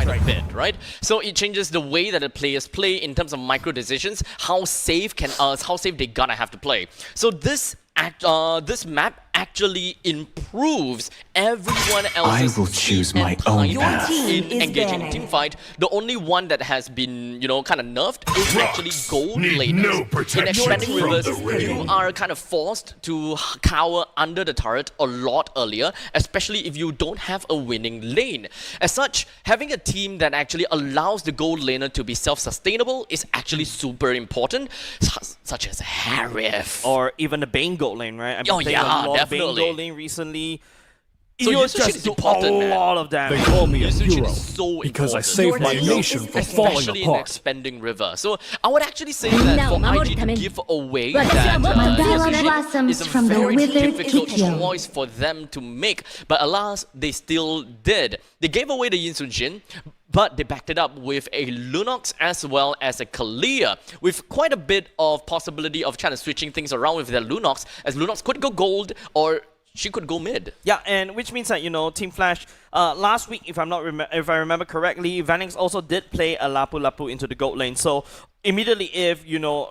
quite a bit, right? So it changes the way that the players play in terms of micro decisions, how safe they gonna have to play. So this map actually improves everyone else's I will choose my own path. in engaging in team fight. The only one that has been, kind of nerfed is actually gold laners. In expanding rivers, you are kind of forced to cower under the turret a lot earlier, especially if you don't have a winning lane. As such, having a team that actually allows the gold laner to be self-sustainable is actually super important, such as Harif. Or even the Bane gold lane, right? Oh yeah, definitely. Bane gold lane recently. So You're Yusuchin just is important, a man. lot of damage. They call me a Yusuchin hero is so because I important. saved my Your nation team from is falling Especially in apart. expanding river. So I would actually say that for IG to give away that Yusuchin is a from the very withered difficult Kikyo. choice for them to make. But alas, they still did. They gave away the Yusuchin, but they backed it up with a Lunox as well as a Kalia, with quite a bit of possibility of trying to switching things around with their Lunox, as Lunox could go gold or she could go mid. Yeah, and which means that, Team Flash, last week, if I remember correctly, Vanix also did play a Lapu Lapu into the gold lane. So immediately if,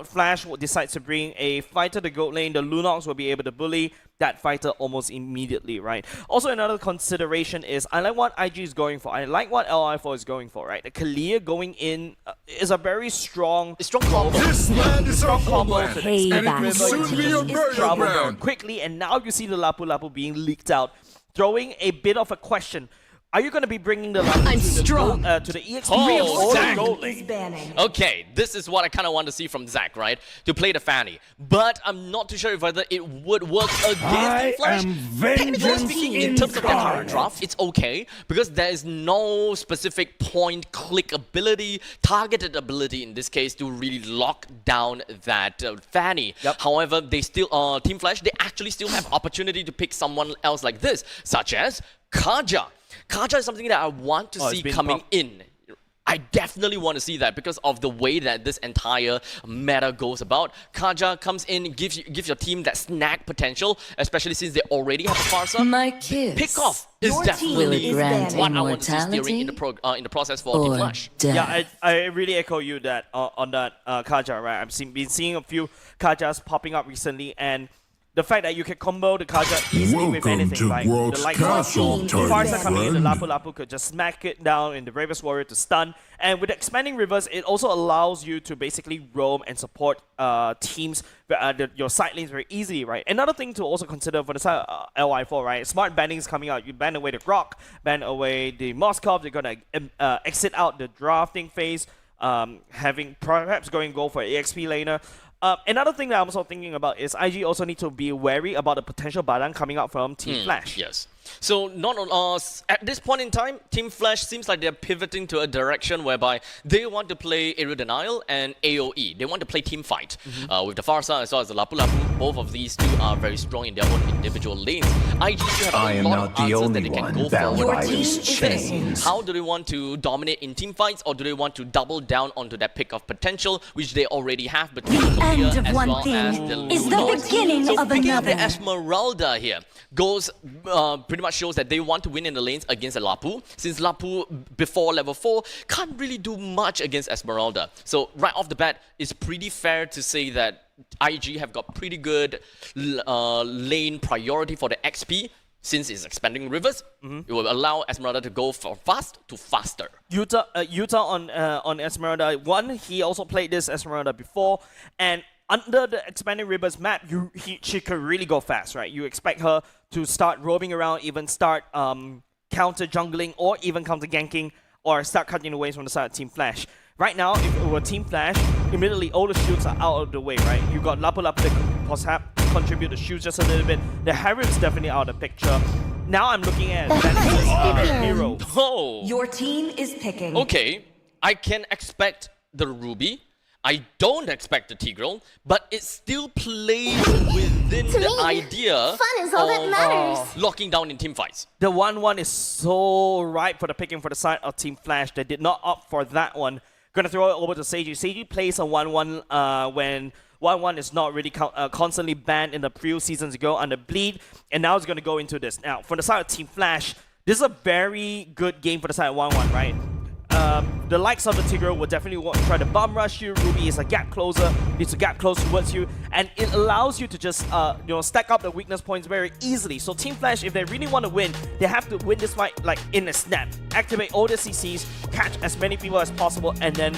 Flash decides to bring a fighter to gold lane, the Lunox will be able to bully that fighter almost immediately, right? Also, another consideration is, I like what IG is going for. I like what LI4 is going for, right? The Kalia going in is a very strong combo. This land is our homeland, Hey, and it will Bash. soon be a burial travel very ground. quickly, and now you see the Lapu Lapu being leaked out, throwing a bit of a question. Are you going to be bringing the Lapu to the EXP Oh, or Zach. the gold lane? Okay, this is what I kind of want to see from Zach, right? To play the Fanny. But I'm not too sure whether it would work against I Team Flash. am Technically vengeance speaking, in terms of their current incarnate. draft, it's okay. Because there is no specific point click ability, targeted ability in this case, to really lock down that Fanny. Yep. However, they still, Team Flash, they actually still have opportunity to pick someone else like this, such as Kaja. Kaja is something that I want to see it's been coming tough. in. I definitely want to see that because of the way that this entire meta goes about. Kaja comes in, gives your team that snag potential, especially since they already have a Farsa. My kiss. Pick off is Your definitely team is grant what I want to see steering immortality in the process for Team or Flash. death. Yeah, I really echo you that on that Kaja, right? I've been seeing a few Kajas popping up recently, and the fact that you can combo the Kaja easily with Welcome anything, to right? World's The likes Castle, of Tiny Farsa coming in, the friend. Lapu Lapu could just smack it down in the Bravest Warrior to stun. And with expanding rivers, it also allows you to basically roam and support teams, your side lanes very easily, right? Another thing to also consider for the side LI4, right? Smart banning is coming out. You ban away the Grok, ban away the Moskov. They're going to exit out the drafting phase, perhaps going go for an EXP laner. Another thing that I'm also thinking about is IG also need to be wary about the potential Badang coming out from Team Flash. Yes. So not on at this point in time, Team Flash seems like they're pivoting to a direction whereby they want to play Aerial Denial and AoE. They want to play team fight with the Farsa as well as the Lapu Lapu. Both of these two are very strong in their own individual lanes. IG still have I a am lot not of the answers that only they can one go bound forward by with. these This. chains. How do they want to dominate in team fights, or do they want to double down onto that pick of potential, which they already have between the end Kalia of as one well thing as the is the Lunox. beginning So of picking up the another. Esmeralda here goes pretty much shows that they want to win in the lanes against a Lapu, since Lapu before level 4 can't really do much against Esmeralda. So right off the bat, it's pretty fair to say that IG have got pretty good lane priority for the XP. Since it's expanding rivers, it will allow Esmeralda to go from fast to faster. Utah on Esmeralda. One, he also played this Esmeralda before, and under the expanding rivers map, she could really go fast, right? You expect her to start roaming around, even start counter jungling, or even counter ganking, or start cutting away from the side of Team Flash. Right now, if it were Team Flash, immediately all the shields are out of the way, right? You got Lapu Lapu that could perhaps contribute the shields just a little bit. The Harrim's definitely out of the picture. Now I'm looking at Vanix's hero. Oh, Your team is picking. okay. I can expect the Ruby. I don't expect the Tigreal, but it still plays within To the me, idea fun is all that of matters. locking down in team fights. The 1-1 is so ripe for the picking for the side of Team Flash. They did not opt for that one. Gonna throw it over to Seiji. Seiji plays a 1-1 when 1-1 is not really constantly banned in the few seasons ago under Bleed, and now it's gonna go into this. Now, for the side of Team Flash, this is a very good game for the side of 1-1, right? the likes of the Tigreal will definitely want to try to bum rush you. Ruby is a gap closer, needs to gap close towards you, and it allows you to just stack up the weakness points very easily. So Team Flash, if they really want to win, they have to win this fight like in a snap. Activate all the CCs, catch as many people as possible, and then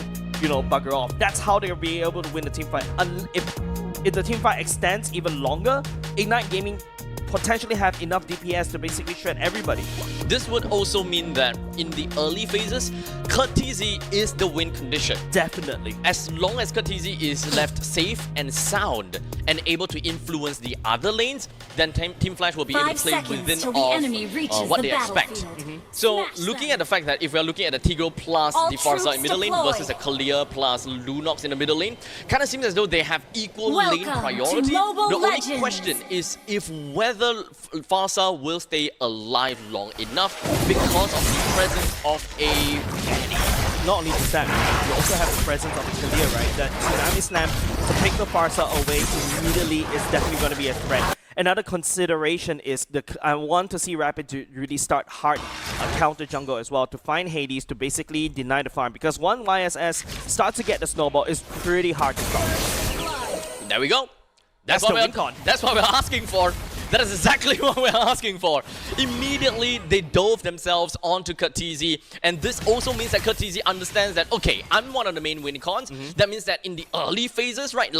bugger off. That's how they'll be able to win the team fight. If the team fight extends even longer, Ignite Gaming potentially have enough DPS to basically shred everybody. This would also mean that in the early phases, Kurtizi is the win condition. Definitely. As long as Kurtizi is left safe and sound and able to influence the other lanes, then Team Flash will be able to play within what they expect. So looking at the fact that if we're looking at the Tigreal plus the Farsa in middle lane versus a Kalia plus Lunox in the middle lane, kind of seems as though they have equal lane priority. The only question is whether Farsa will stay alive long enough because of the presence of a Fanny. Not only just that, you also have the presence of the Kalia, right? That Tsunami Slam to take the Farsa away immediately is definitely going to be a threat. Another consideration is I want to see Rapid to really start hard counter jungle as well to find Hades to basically deny the farm, because one YSS starts to get the snowball is pretty hard to stop. There we go. That's what we're asking for. That is exactly what we're asking for. Immediately, they dove themselves onto Kurtizi, and this also means that Kurtizi understands that, okay, I'm one of the main winicons. That means that in the early phases, right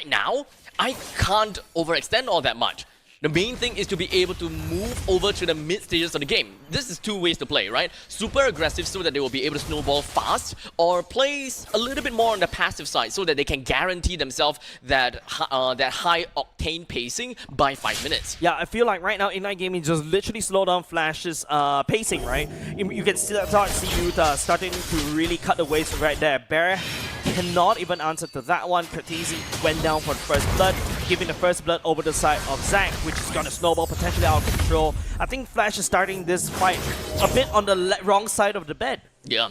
now, I can't overextend all that much. The main thing is to be able to move over to the mid stages of the game. This is two ways to play, right? Super aggressive so that they will be able to snowball fast, or play a little bit more on the passive side so that they can guarantee themselves that high octane pacing by 5 minutes. Yeah, I feel like right now Ignite Gaming just literally slow down Flash's pacing, right? You can start see Yuta starting to really cut the waves right there. Bear cannot even answer to that one. Kurtizi went down for the first blood, giving the first blood over the side of Zac, which is going to snowball potentially out of control. I think Flash is starting this fight a bit on the wrong side of the bed. Yeah,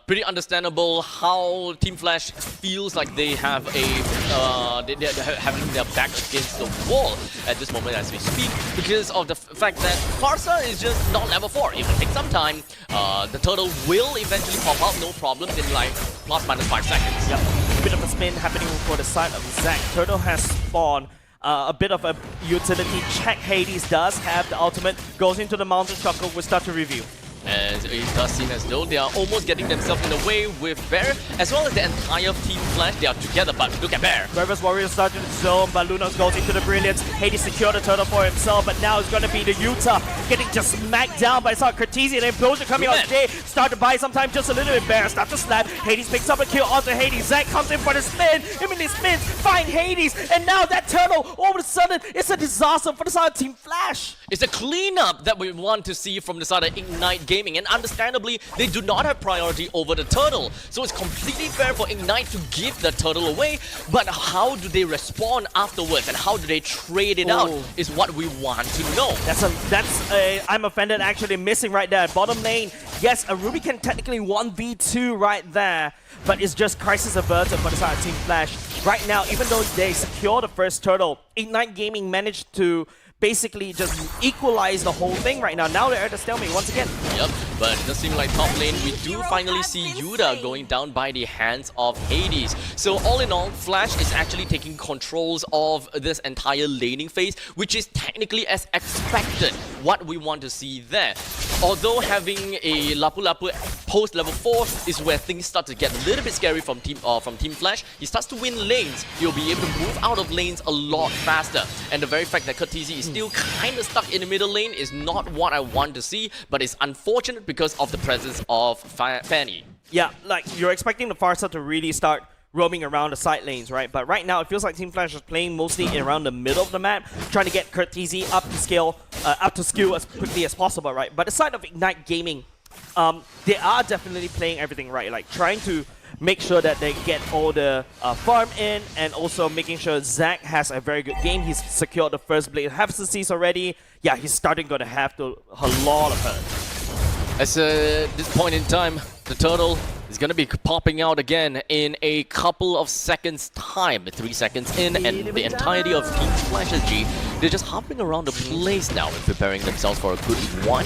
pretty understandable how Team Flash feels like they have they're having their back against the wall at this moment as we speak, because of the fact that Farsa is just not level 4. It will take some time. The turtle will eventually pop out, no problem, in like plus minus 5 seconds. Yep, a bit of a spin happening for the side of Zac. Turtle has spawned. A bit of a utility check. Hades does have the ultimate, goes into the mountain chuckle. We'll start to review. As it does seem as though they are almost getting themselves in the way with Bear, as well as the entire Team Flash. They are together, but look at Bear. Reverse Warrior started the zone, but Lunox goes into the Brilliance. Hades secured the turtle for himself, but now it's going to be the Yuta getting just smacked down by Kurtizi, and the Implosion coming out today. Start to buy some time just a little bit. Bear start to slap. Hades picks up a kill onto Hades. Zac comes in for the spin. Immediately spins, find Hades, and now that turtle, all of a sudden, it's a disaster for the side of Team Flash. It's a cleanup that we want to see from the side of Ignite Gaming, and understandably, they do not have priority over the turtle. So it's completely fair for Ignite to give the turtle away, but how do they respond afterwards, and how do they trade it out is what we want to know. That's a I'm offended actually missing right there. Bottom lane, yes, a Ruby can technically 1v2 right there, but it's just crisis averted for the side of Team Flash. Right now, even though they secure the first turtle, Ignite Gaming managed to basically just equalize the whole thing right now. Now they're at the stalemate once again. Yep, but it does seem like top lane, we do finally see Yuta going down by the hands of Hades. So all in all, Flash is actually taking controls of this entire laning phase, which is technically as expected, what we want to see there. Although having a Lapu Lapu post level 4 is where things start to get a little bit scary from Team Flash. He starts to win lanes. He'll be able to move out of lanes a lot faster. And the very fact that Kurtizi is still kind of stuck in the middle lane is not what I want to see, but it's unfortunate because of the presence of Fanny. Yeah, like you're expecting the Farsa to really start roaming around the side lanes, right? But right now, it feels like Team Flash is playing mostly around the middle of the map, trying to get Kurtizi up to skill as quickly as possible, right? But the side of Ignite Gaming, they are definitely playing everything right, like trying to make sure that they get all the farm in, and also making sure Zac has a very good game. He's secured the first Blade of Hephaestus already. Yeah, he's starting going to have a lot of hurt. At this point in time, the turtle It's gonna be popping out again in a couple of seconds time. 3 seconds in, and the entirety of Team Flash SG, they're just hopping around the place now and preparing themselves for a good one.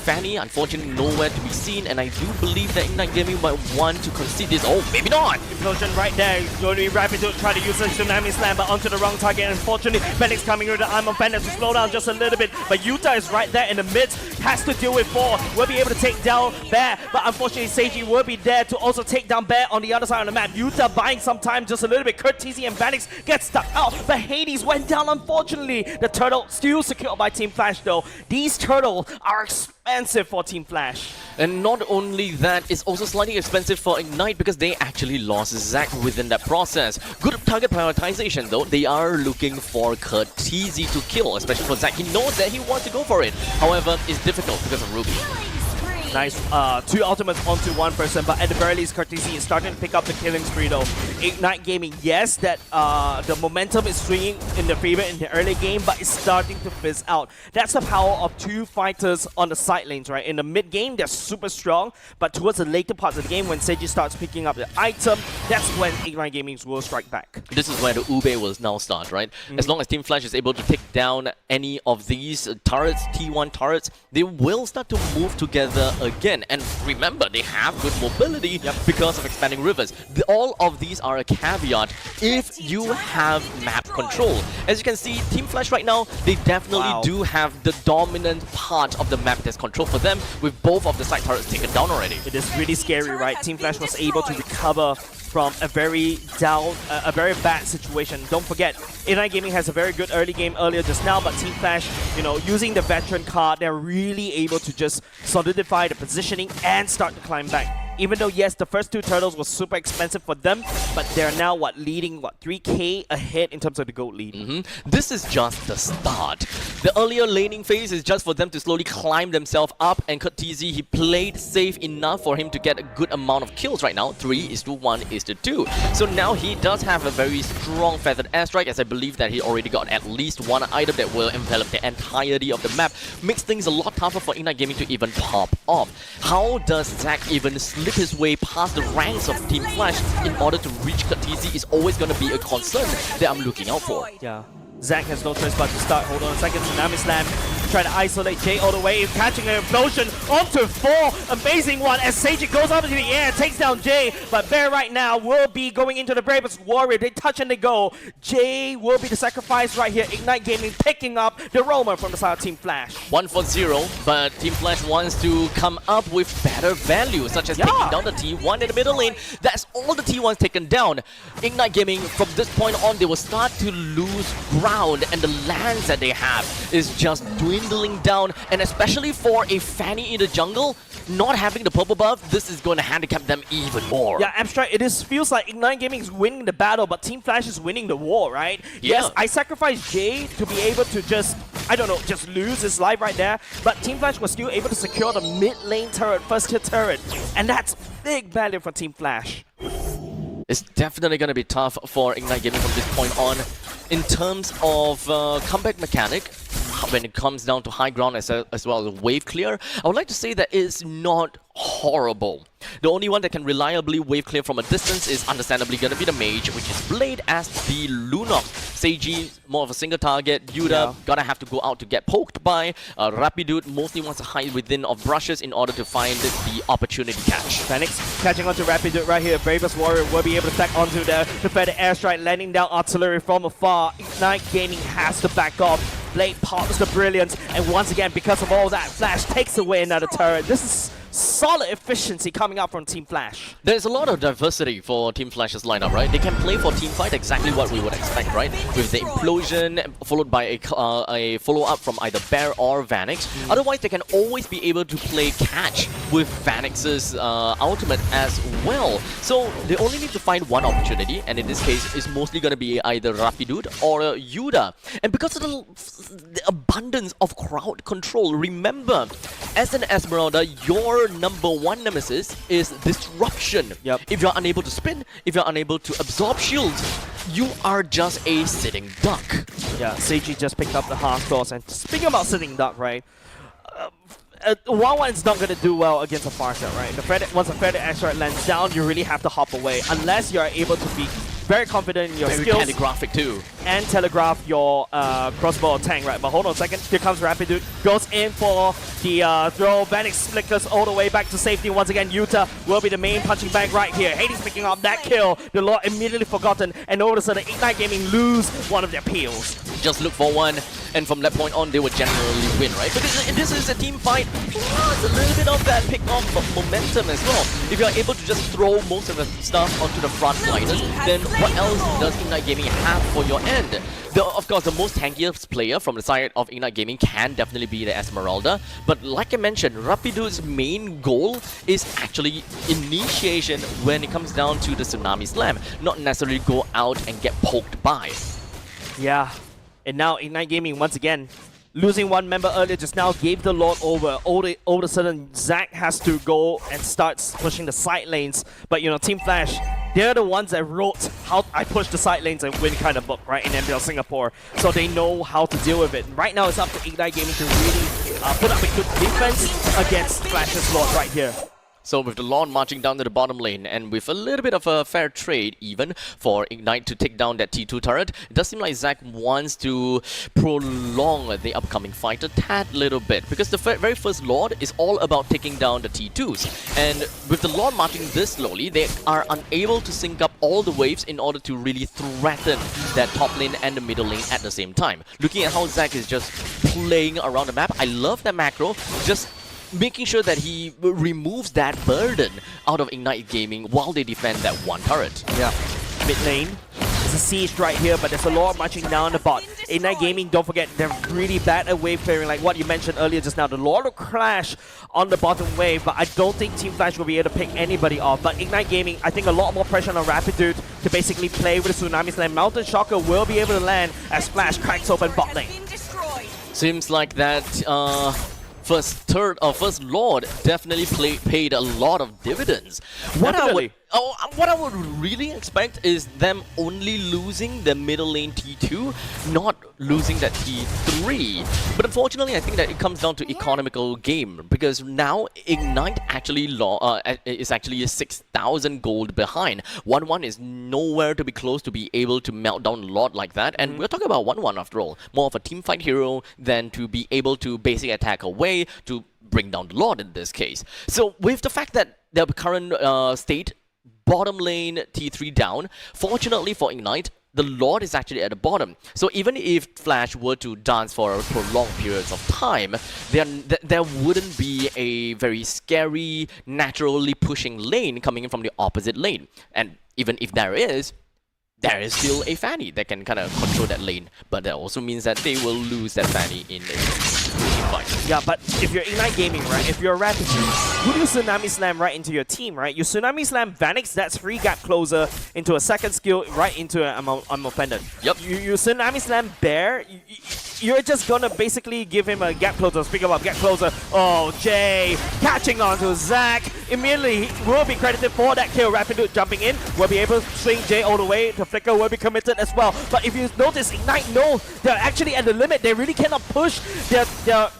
Fanny, unfortunately, nowhere to be seen, and I do believe that Ignite Gaming might want to concede this. Oh, maybe not! Implosion right there. It's going to be Rapid to try to use the Tsunami Slam, but onto the wrong target. Unfortunately, Phoenix coming with the arm of Phoenix to slow down just a little bit, but Utah is right there in the midst, has to deal with 4. Will be able to take down Bear, but unfortunately, Seiji will be there to also take down Bear on the other side of the map. Utah buying some time just a little bit. Kurt, TZ, and Vanix get stuck out, but Hades went down, unfortunately. The turtle still secured by Team Flash, though. These turtles are expensive for Team Flash. And not only that, it's also slightly expensive for Ignite because they actually lost Zack within that process. Good target prioritization though. They are looking for Kurt TZ to kill, especially for Zack. He knows that he wants to go for it. However, it's difficult because of Ruby. Nice, 2 ultimates onto 1 person, but at the very least, Courtesy is starting to pick up the killing spree though. Ignite Gaming, yes, that the momentum is swinging in the favor in the early game, but it's starting to fizz out. That's the power of 2 fighters on the side lanes, right? In the mid game, they're super strong, but towards the later parts of the game, when Seiji starts picking up the item, that's when Ignite Gaming will strike back. This is where the Ube will now start, right? As long as Team Flash is able to take down any of these turrets, T1 turrets, they will start to move together again. And remember, they have good mobility because of expanding rivers. All of these are a caveat if you have map control. As you can see, Team Flash right now, they definitely do have the dominant part of the map that's controlled for them, with both of the side turrets taken down already. It is really scary, right? Team Flash was able to recover from a very bad situation. Don't forget, Ignite Gaming has a very good early game earlier just now, but Team Flash, you know, using the veteran card, they're really able to just solidify the positioning and start to climb back. Even though, yes, the first 2 turtles was super expensive for them, but they're now, leading, 3k ahead in terms of the gold lead. This is just the start. The earlier laning phase is just for them to slowly climb themselves up, and Kurt TZ, he played safe enough for him to get a good amount of kills right now. 3:1:2. So now he does have a very strong feathered airstrike, as I believe that he already got at least 1 item that will envelop the entirety of the map. Makes things a lot tougher for Ignite Gaming to even pop off. How does Zack even slip his way past the ranks of Team Flash in order to reach Kurt TZ is always going to be a concern that I'm looking out for. Yeah. Zack has no choice but to start. Hold on a second. Tsunami Slam. Try to isolate Jay all the way. Catching an implosion onto 4. Amazing one as Seiji goes up into the air, takes down Jay. But Bear right now will be going into the Bravest Warrior. They touch and they go. Jay will be the sacrifice right here. Ignite Gaming picking up the roamer from the side of Team Flash. 1 for 0, but Team Flash wants to come up with better value, such as taking down the T1 in the middle lane. That's all the T1s taken down. Ignite Gaming, from this point on, they will start to lose ground, and the lands that they have is just dwindling down, and especially for a Fanny in the jungle, not having the purple buff, this is going to handicap them even more. Yeah, Abstract, feels like Ignite Gaming is winning the battle, but Team Flash is winning the war, right? Yeah. Yes, I sacrificed Jay to be able to just lose his life right there, but Team Flash was still able to secure the mid lane turret, first hit turret, and that's big value for Team Flash. It's definitely going to be tough for Ignite Gaming from this point on. In terms of comeback mechanic, when it comes down to high ground as well as wave clear, I would like to say that it's not horrible. The only one that can reliably wave clear from a distance is understandably going to be the Mage, which is Blade as the Lunok. Seiji, more of a single target. Yuda, gonna have to go out to get poked by. Rapidude mostly wants to hide within of brushes in order to find the opportunity catch. Phoenix catching onto Rapidude right here. Bravest Warrior will be able to stack onto the feather airstrike, landing down artillery from afar. Ignite Gaming has to back off. Blade pops the brilliance, and once again, because of all that, Flash takes away another turret. This is solid efficiency coming out from Team Flash. There's a lot of diversity for Team Flash's lineup, right? They can play for teamfight exactly what we would expect, right? With the implosion followed by a follow-up from either Bear or Vanix. Otherwise, they can always be able to play catch with Vanix's ultimate as well. So they only need to find one opportunity, and in this case, it's mostly going to be either Rapidude or Yuda. And because of the abundance of crowd control, remember, as an Esmeralda, your number 1 nemesis is disruption. If you're unable to spin, if you're unable to absorb shields, you are just a sitting duck. Yeah, Seiji just picked up the half toss, and speaking about sitting duck, right? 1-1 is not going to do well against a Farsight, right? Once a Freddy Asteroid lands down, you really have to hop away unless you are able to be very confident in your Very skills telegraphic too. and telegraph your crossbow tank, right? But hold on a second. Here comes Rapidude. Goes in for the throw. Vanix flickers all the way back to safety. Once again, Yuta will be the main punching bag right here. Hades picking up that kill. The Lord immediately forgotten. And all of a sudden, Ignite Gaming lose one of their peels. Just look for one, and from that point on, they would generally win, right? Because this is a team fight, plus a little bit of that pick off of momentum as well. If you're able to just throw most of the stuff onto the front liners, then what else does Ignite Gaming have for your end? Of course, the most tankiest player from the side of Ignite Gaming can definitely be the Esmeralda, but like I mentioned, Rapidu's main goal is actually initiation when it comes down to the Tsunami Slam, not necessarily go out and get poked by. Yeah. And now Ignite Gaming once again losing one member earlier just now gave the Lord over. All of a sudden, Zack has to go and starts pushing the side lanes. But you know, Team Flash, they're the ones that wrote how I push the side lanes and win kind of book, right, in MPL Singapore. So they know how to deal with it. Right now, it's up to Ignite Gaming to really put up a good defense against Flash's Lord right here. So with the Lord marching down to the bottom lane and with a little bit of a fair trade even for Ignite to take down that T2 turret, it does seem like Zack wants to prolong the upcoming fight a tad little bit because the very first Lord is all about taking down the T2s. And with the Lord marching this slowly, they are unable to sync up all the waves in order to really threaten that top lane and the middle lane at the same time. Looking at how Zack is just playing around the map, I love that macro, just making sure that he removes that burden out of Ignite Gaming while they defend that one turret. Yeah. Mid lane. There's a siege right here, but there's a Lord marching down the bot. Ignite Gaming, don't forget, they're really bad at wave clearing, like what you mentioned earlier just now. The Lord will crash on the bottom wave, but I don't think Team Flash will be able to pick anybody off. But Ignite Gaming, I think a lot more pressure on Rapidude to basically play with the Tsunami Slam. Mountain Shocker will be able to land as Flash cracks open bot lane. Seems like that first Lord definitely paid a lot of dividends. What I would really expect is them only losing the middle lane T2, not losing that T3. But unfortunately, I think that it comes down to economical game because now Ignite actually is actually 6,000 gold behind. 1-1 is nowhere to be close to be able to melt down Lord like that. And we're talking about 1-1 after all, more of a team fight hero than to be able to basically attack away to bring down the Lord in this case. So with the fact that the current state, bottom lane T3 down, fortunately for Ignite, the Lord is actually at the bottom. So even if Flash were to dance for prolonged periods of time, there wouldn't be a very scary, naturally pushing lane coming in from the opposite lane. And even if there is still a Fanny that can kind of control that lane. But that also means that they will lose that Fanny in a team fight. Yeah, but if you're Ignite Gaming, right, if you're a Rapid, who do you Tsunami Slam right into your team, right? You Tsunami Slam Vanix, that's free gap closer into a second skill right into an I'm offended. Yep. You Tsunami Slam Bear, you're just gonna basically give him a gap closer. Speaking about gap closer, oh, Jay catching on to Zack. Immediately, he will be credited for that kill. Rapidude jumping in, will be able to swing Jay all the way. The flicker will be committed as well. But if you notice, Ignite know they're actually at the limit. They really cannot push their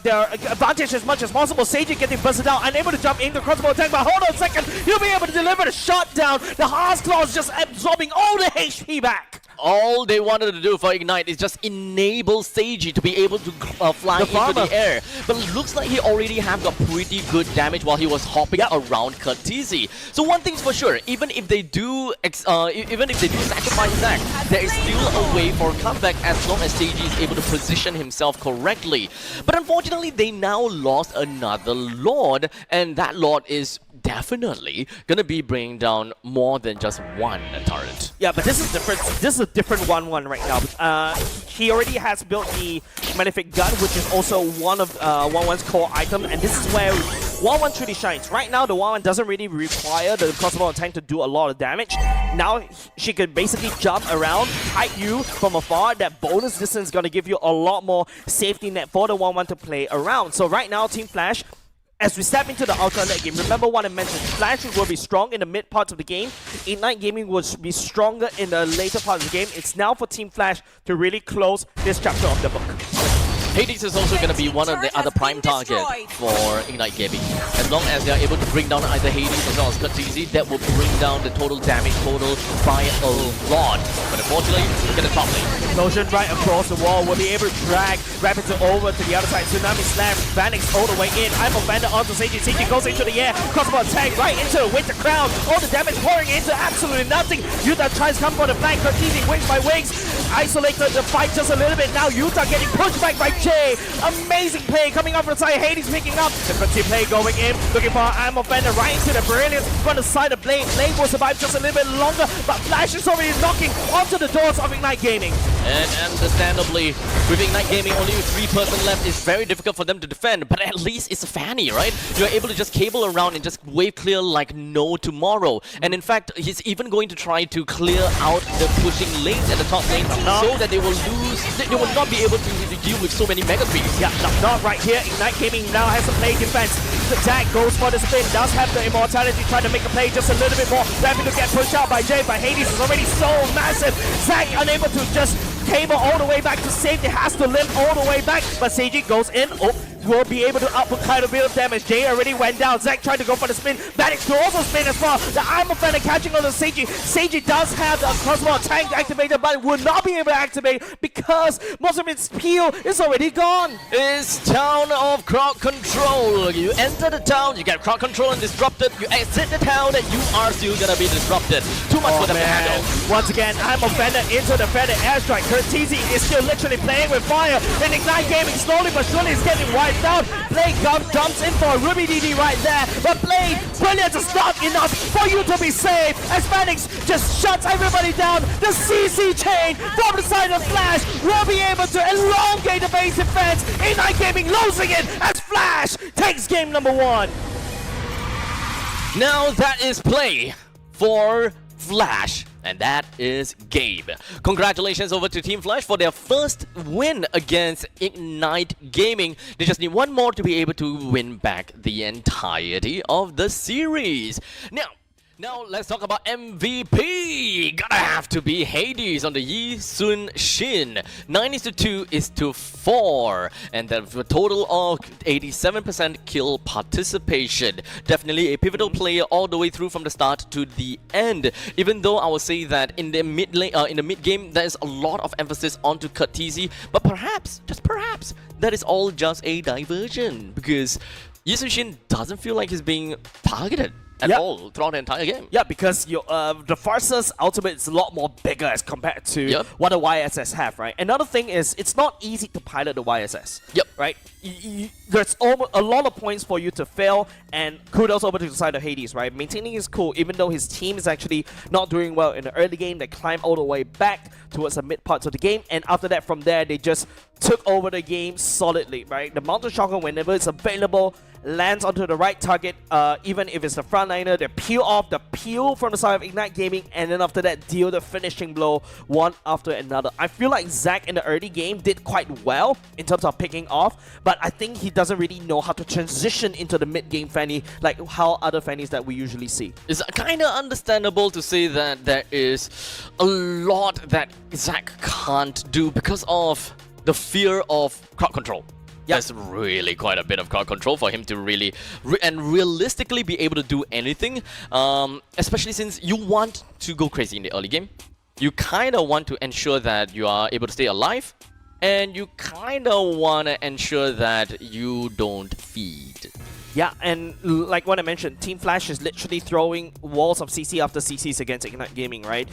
advantage as much as possible. Seiji getting busted out, unable to jump in the crossbow attack. But hold on a second, he'll be able to deliver the shot down. The Heart's Claw is just absorbing all the HP back. All they wanted to do for Ignite is just enable Seiji to be able to fly into the air. But it looks like he already have got pretty good damage while he was hopping around Curtisi. So one thing's for sure, even if they do sacrifice Zack, there is still a way for a comeback as long as Seiji is able to position himself correctly. But unfortunately, they now lost another Lord, and that Lord is definitely gonna be bringing down more than just one turret. Yeah, but this is different. This is a different 1-1 right now. He already has built the Malefic Gun, which is also one of 1-1's core item, and this is where 1-1 truly shines. Right now, the 1-1 doesn't really require the crossbow tank to do a lot of damage. Now, she could basically jump around, hide you from afar. That bonus distance is gonna give you a lot more safety net for the 1-1 to play around. So right now, Team Flash, as we step into the ultra late game, remember what I mentioned, Flash will be strong in the mid parts of the game. Ignite Gaming will be stronger in the later part of the game. It's now for Team Flash to really close this chapter of the book. Hades is also going to be one of the other prime target for Ignite Gaming. As long as they're able to bring down either Hades as well as Kurtizi, that will bring down the total damage total by a lot. But unfortunately, look at the top lane. Notion right across the wall will be able to drag Rapid over to the other side. Tsunami Slam, Vanix all the way in. I'm offended onto Seiji. Seiji goes into the air. Crossbow attack right into the Winter Crown. All the damage pouring into absolutely nothing. Yuta tries to come for the flank. Kurtizi wings by wings. Isolated the fight just a little bit. Now Yuta getting pushed back by Jay. Amazing play coming up from the side. Hades picking up. Defensive play going in. Looking for I'm offender right into the brilliance from the side of Blade. Blade will survive just a little bit longer, but Flash is already knocking onto the doors of Ignite Gaming. And understandably, with Ignite Gaming only with 3-person left, it's very difficult for them to defend. But at least it's a Fanny, right? You're able to just cable around and just wave clear like no tomorrow. And in fact, he's even going to try to clear out the pushing lanes at the top lane so that they will lose. They will not be able to deal with so many Mega Creeps. Yeah, not right here. Ignite Gaming now has to play defense. The tag goes for the spin, does have the immortality, trying to make the play just a little bit more. Rapid to get pushed out by Jay, but Hades is already so massive. Zack unable to just cable all the way back to safety, has to limp all the way back, but Seiji goes in. Oh, will be able to output quite a bit of damage. Jay already went down. Zack tried to go for the spin. Vanix could also spin as well. The Armor Fender catching on the Seiji. Seiji does have the crossbow tank activated, but will not be able to activate because most of its peel is already gone. It's town of crowd control. You enter the town, you get crowd control and disrupted. You exit the town and you are still gonna be disrupted. Too much for them to handle. Once again, Armor Fender into the Feather airstrike. Kurtizi is still literally playing with fire. And Ignite Gaming slowly but surely is getting wiped out. Blade jumps in for a Ruby DD right there, but Blade, brilliant is not enough for you to be safe as Phoenix just shuts everybody down. The CC chain from the side of Flash will be able to elongate the base defense. Ignite Gaming losing it as Flash takes game number 1. Now that is play for Flash. And that is Gabe. Congratulations over to Team Flash for their first win against Ignite Gaming. They just need one more to be able to win back the entirety of the series. Now let's talk about MVP. Gotta have to be Hades on the Yi Sun Shin. 9:2 is to 4, and that's a total of 87% kill participation. Definitely a pivotal player all the way through from the start to the end. Even though I will say that in the mid game, there is a lot of emphasis onto Kurtizi, but perhaps, just perhaps, that is all just a diversion because Yi Sun Shin doesn't feel like he's being targeted at all throughout the entire game. Yeah, because the Farsa's ultimate is a lot more bigger as compared to what the YSS have, right? Another thing is, it's not easy to pilot the YSS. Right? There's a lot of points for you to fail, and kudos over to the side of Hades, right? Maintaining his cool, even though his team is actually not doing well in the early game. They climb all the way back towards the mid parts of the game, and after that, from there, they just took over the game solidly, right? The Mountain Shotgun, whenever it's available, lands onto the right target, even if it's the frontliner, they peel off the peel from the side of Ignite Gaming, and then after that, deal the finishing blow one after another. I feel like Zack in the early game did quite well in terms of picking off, but I think he doesn't really know how to transition into the mid-game Fanny like how other Fannies that we usually see. It's kind of understandable to say that there is a lot that Zack can't do because of the fear of crowd control. There's really quite a bit of crowd control for him to really and realistically be able to do anything, especially since you want to go crazy in the early game. You kind of want to ensure that you are able to stay alive, and you kind of want to ensure that you don't feed. Yeah, and like what I mentioned, Team Flash is literally throwing walls of CC after CCs against Ignite Gaming, right?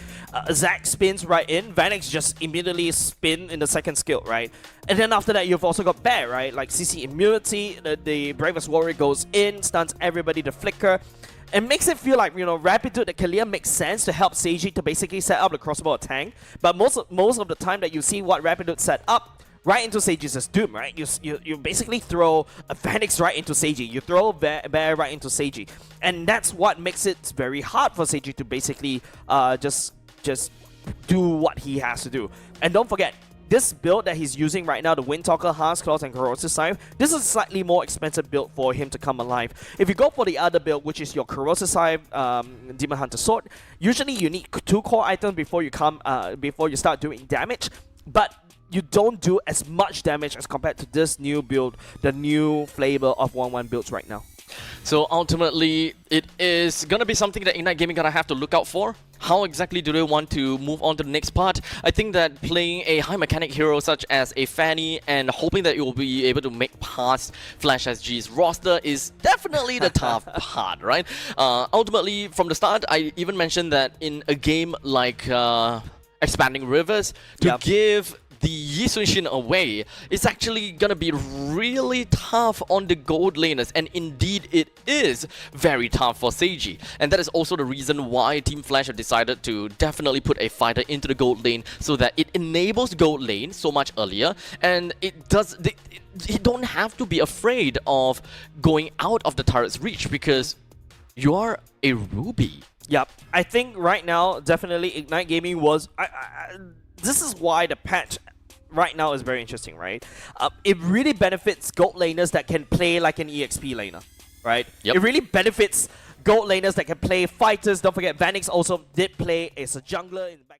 Zack spins right in, Vanix just immediately spin in the second skill, right? And then after that, you've also got Bear, right? Like CC immunity, the Bravest Warrior goes in, stuns everybody to Flicker. It makes it feel like, you know, Rapitude the Kalia makes sense to help Seiji to basically set up the crossbow tank. But most of the time that you see what Rapitude set up, right into Seiji's doom, right? You basically throw a Phoenix right into Seiji. You throw Bear right into Seiji. And that's what makes it very hard for Seiji to basically just do what he has to do. And don't forget, this build that he's using right now, the Windtalker, Heart's Claws, and Corrosive Scythe, this is a slightly more expensive build for him to come alive. If you go for the other build, which is your Corrosive Scythe, Demon Hunter Sword, usually you need 2 core items before you start doing damage. But you don't do as much damage as compared to this new build, the new flavor of 1-1 builds right now. So ultimately, it is gonna be something that Ignite Gaming gonna have to look out for. How exactly do they want to move on to the next part? I think that playing a high mechanic hero such as a Fanny and hoping that you will be able to make past Flash SG's roster is definitely the tough part, right? Ultimately, from the start, I even mentioned that in a game like Expanding Rivers, to give the Yi Sun-shin away, it's actually gonna be really tough on the gold laners, and indeed it is very tough for Seiji. And that is also the reason why Team Flash have decided to definitely put a fighter into the gold lane so that it enables gold lane so much earlier, and you don't have to be afraid of going out of the turret's reach because you are a Ruby. Yep, I think right now, definitely Ignite Gaming was... this is why the patch right now is very interesting, right? It really benefits gold laners that can play like an EXP laner, right? Yep. It really benefits gold laners that can play fighters. Don't forget, Vanix also did play as a jungler in the back.